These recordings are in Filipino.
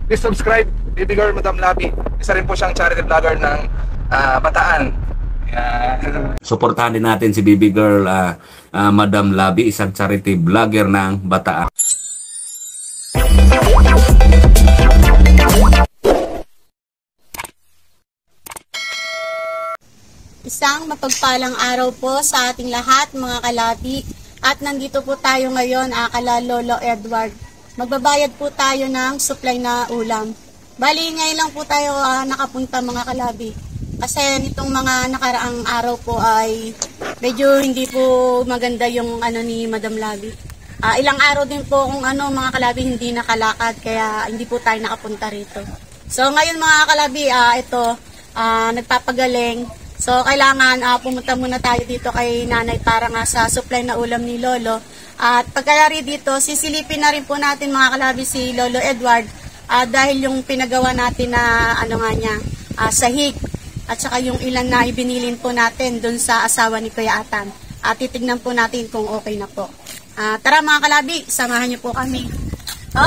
please subscribe, Baby Girl Madam Labi. Isa rin po siyang charity vlogger ng Bataan. Suportahan din natin si Baby Girl Madam Labi, isang charity vlogger ng Bataan. Isang mapagpalang araw po sa ating lahat mga kalabi. At nandito po tayo ngayon, kala Lolo Edward. Magbabayad po tayo ng supply na ulam. Bali, ngayon lang po tayo nakapunta mga kalabi. Kasi nitong mga nakaraang araw po ay medyo hindi po maganda yung ni Madam Labi. Ilang araw din po kung mga kalabi hindi nakalakad, kaya hindi po tayo nakapunta rito. So ngayon mga kalabi, nagpapagaling. So, kailangan pumunta muna tayo dito kay nanay para nga sa supply na ulam ni Lolo. At pagkayari dito, sisilipin na rin po natin mga kalabi si Lolo Edward dahil yung pinagawa natin na sahig at saka yung ilan na ibinilin po natin dun sa asawa ni Kuya Atan. Titignan po natin kung okay na po. Tara mga kalabi, samahan niyo po kami.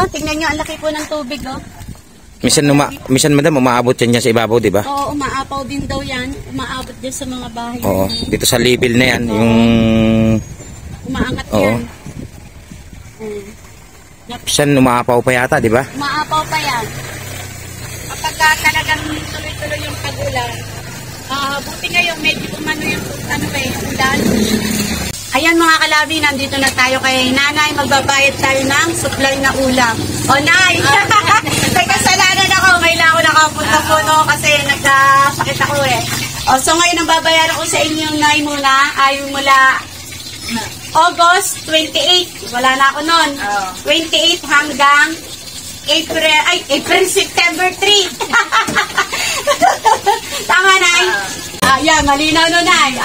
Tingnan niyo, ang laki po ng tubig. Minsan madam, umaabot yan dyan sa ibabaw, di ba? Oo, umaapaw din daw yan. Umaabot din sa mga bahay. Oo, dito sa level na yan, yung... Umaangat yan. Minsan umaapaw pa yata, di ba? Umaapaw pa yan. Kapag talagang tuloy-tuloy yung pag-ulan, buti ngayon medyo umano yung ulan. Ayan mga kalabi, nandito na tayo kay nanay. Magbabayad tayo ng supply na ulam. O nay! May kasalanan ako. Kailangan ko nakapunta po kasi nagkasakit ako so ngayon ang babayaran ko sa inyo nay muna ay mula August 28. Wala na ako nun. 28 hanggang September 3. Tama nay? Yan, malinaw no nay.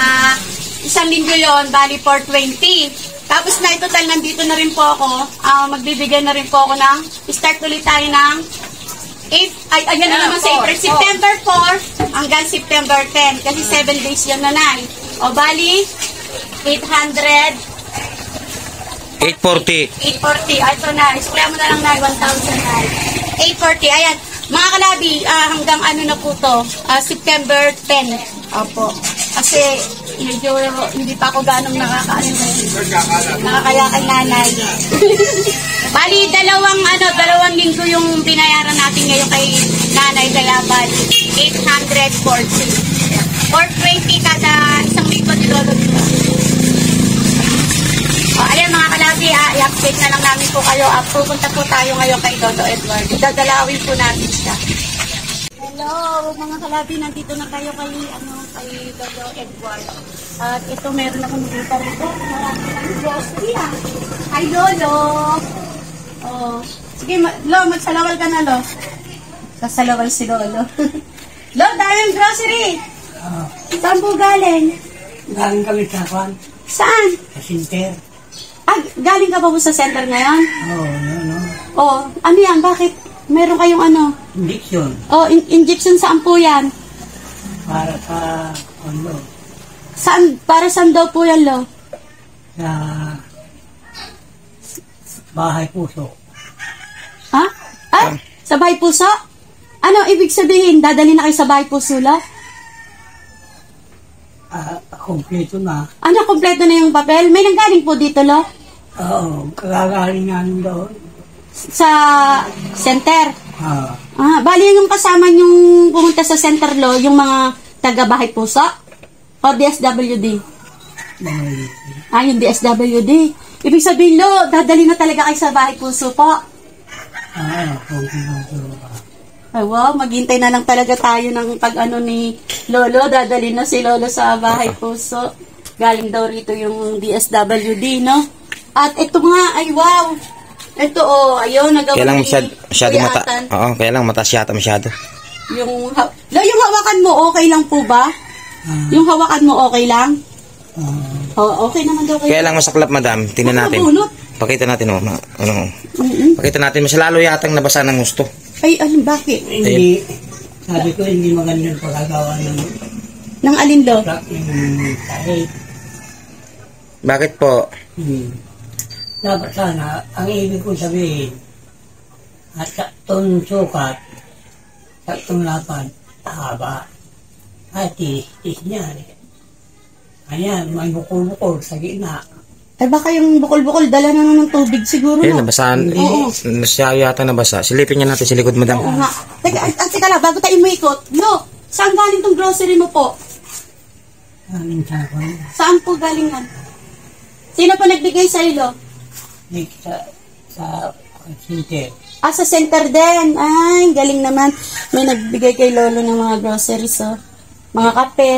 Isang linggo yon, bali 420. Tapos na total, nandito na rin po ako. Magbibigay na rin po ako ng, start ulit tayo ng ayan na naman sa April. September 4 hanggang September 10. Kasi 7 days yun na nay. O bali, 840. 840. Ito na, isplay mo na lang na 1,000 na. 840, ayan. Mga kalabi, hanggang na po to, September 10. Opo. Kasi medyo hindi pa ako ganong nakakaya kay nanay. Bali, dalawang linggo yung binayaran natin ngayon kay nanay, kaya bali 840. 420 kada isang linggo ni Lolo. Ayan mga kalabi, i-update na lang namin po kayo. Pupunta po tayo ngayon kay Lolo Edward. Dadalawin po natin siya. Hello mga kalabi, nandito na tayo kay Lolo Edward. At ito meron akong dito rito. Marami ng grocery Hi Lolo! Sige, Lo, magsalawal ka na Lo. Sasalawal si Lolo. Lo, dahil grocery! Saan po galing? Galing kami sa kwan. Saan? Sa center. Galing ka pa po sa center ngayon? Oo, Ano yan? Bakit? Meron kayong injection. Injection saan po yan? Para sa, Saan? Para saan daw po yan, Lo? sa bahay puso. Ha? Sa bahay puso? Ano ibig sabihin? Dadali na kayo sa bahay puso, Lo? Kompleto na. Kompleto na yung papel? May nanggaling po dito, Lo? Oo, kagagaling namin doon. Sa center? Bali yung kasama yung pumunta sa center, Lo, yung mga taga-bahay puso? O DSWD? Yung DSWD. Ibig sabihin, Lo, dadali na talaga kayo sa bahay puso po? Ay, wow, maghintay na lang talaga tayo ng ni Lolo. Dadali na si Lolo sa bahay puso. Galing daw rito yung DSWD, no? At ito nga, ay wow! Ito ayun, nagawa kaya lang ni masyado mata. Oo, kaya lang mataas yata masyado. Yung hawakan mo, okay lang po ba? Yung hawakan mo, okay lang? Okay naman daw. Kaya lang masaklap, madam. Tingnan natin. Pakita natin, Pakita natin, mas lalo yatang nabasa ng gusto. Ay, bakit? Hindi, sabi ko, hindi maganda yung pagkagawa ng alin, Lo? Bakit po? Dapat sana, ang ibig kong sabihin, At saktong sukat, saktong lapad, haba. At tis niya. Ayan, may bukol-bukol sa gitna. Eh baka yung bukol-bukol, dala na ng tubig siguro, Eh, no? nabasahan. Oo. Siya yata nabasa. Silipin niya natin sa likod, madam. Oo nga. Teka lang, bago tayo umikot. Lo, saan galing tong grocery mo po? Galing sa ako. Saan po galing yan? Sino po nagbigay sa ilo? Sa center. Ah, sa center din. Ay, galing naman. May nagbigay kay Lolo ng mga groceries, oh. Mga kape,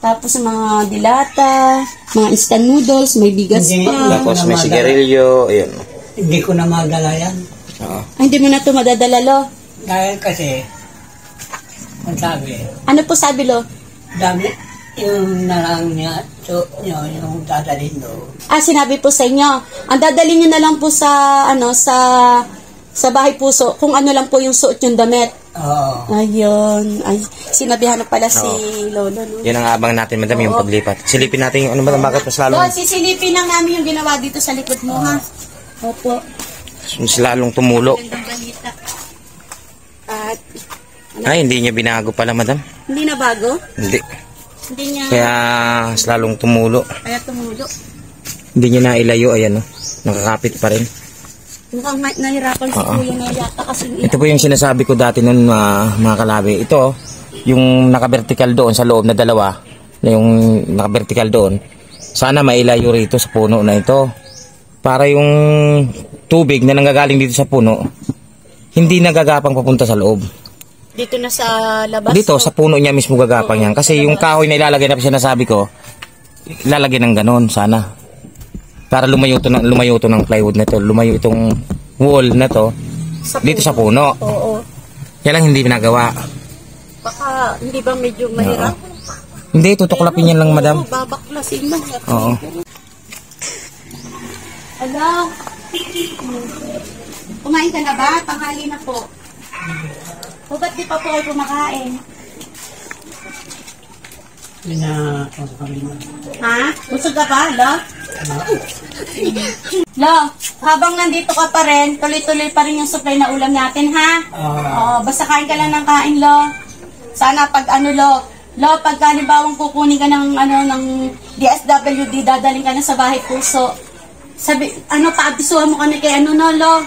tapos mga dilata, mga instant noodles, may bigas Hindi. pa. Tapos may sigarilyo. Ayun. Hindi ko na madala yan. Oo. Ay, hindi mo na ito madadala, Lo. Dahil kasi, ang sabi, Ano po sabi, Lo? dami, yung narang niya, so, yung dadalhin doon. Ah, sinabi po sa inyo. Ang dadalhin nyo na lang po sa, sa bahay puso, kung ano lang po yung suot yung damit. Oo. Ayun. Ay, sinabihan na pala si Lolo, no? Yan ang abang natin, madam, yung paglipat. Silipin natin yung ano, madam, bakit mas Lo, lalong, sisilipin lang namin yung ginawa dito sa likod mo, ha? Opo. mas lalong tumulo. Magandang balita. At, Ay, hindi niya binago pala, madam. hindi na bago? Hindi. Hindi niya, Kaya, mas lalong tumulo. kaya tumulo. Hindi niya nailayo, ayan, no. Nakakapit pa rin. Mukhang nahirapan si Kuya na yata kasi Ito po yung sinasabi ko dati nun, mga kalabi. Ito, yung naka-vertical doon sa loob na dalawa, na yung naka-vertical doon, sana mailayo rito sa puno na ito. Para yung tubig na nanggagaling dito sa puno, hindi nagagapang papunta sa loob. dito na sa labas. Dito, sa puno niya mismo gagapang yan. Kasi yung kahoy na ilalagay na sinasabi ko, ilalagay ng ganon, sana. Para lumayo to ng plywood na to, lumayo itong wall na to, dito sa puno. Oo. Yan lang hindi binagawa. Baka hindi ba medyo mahirap? Hindi, tutuklapin yan lang, madam. Oo, babaklasin mo. Oo. Hello? Kumain ka na ba? Tanghali na po. O ba't di pa po kayo kumakain? Ha? Busog ka ba, Lo? Lo, habang nandito ka pa rin, tuloy-tuloy pa rin yung supply na ulam natin, ha? Oo, basta kain ka lang ng kain, Lo. Sana pag Lo, pag halimbawang kukunin ka ng, ng DSWD, dadaling ka na sa bahay puso. Paabisuhan mo kami kay Lo?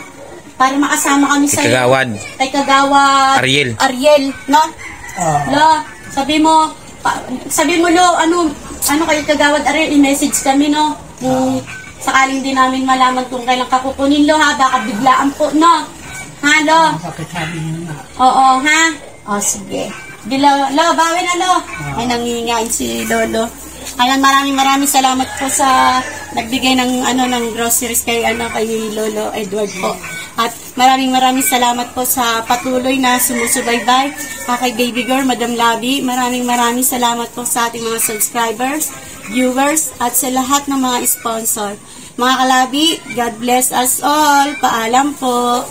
Para makasama kami sa Kagawad. Kay Kagawad. Ariel, no? Lo, sabi mo, Lo, ano kayo Kagawad Ariel, i-message kami, no? Kung sakaling din namin malaman kung kailan ka kukunin, Lo, ha? Baka biglaan po, no? Ha, Lo? Oo, ha? O, sige. Lo, bawi na, Lo. Ay, nangingain si Lolo. Ayan, maraming salamat po sa nagbigay ng ng groceries kay Lolo Edward po. At maraming salamat po sa patuloy na sumusubaybay kay Baby Girl, Madam Labi. Maraming salamat po sa ating mga subscribers, viewers, at sa lahat ng mga sponsor. Mga kalabi, God bless us all. Paalam po.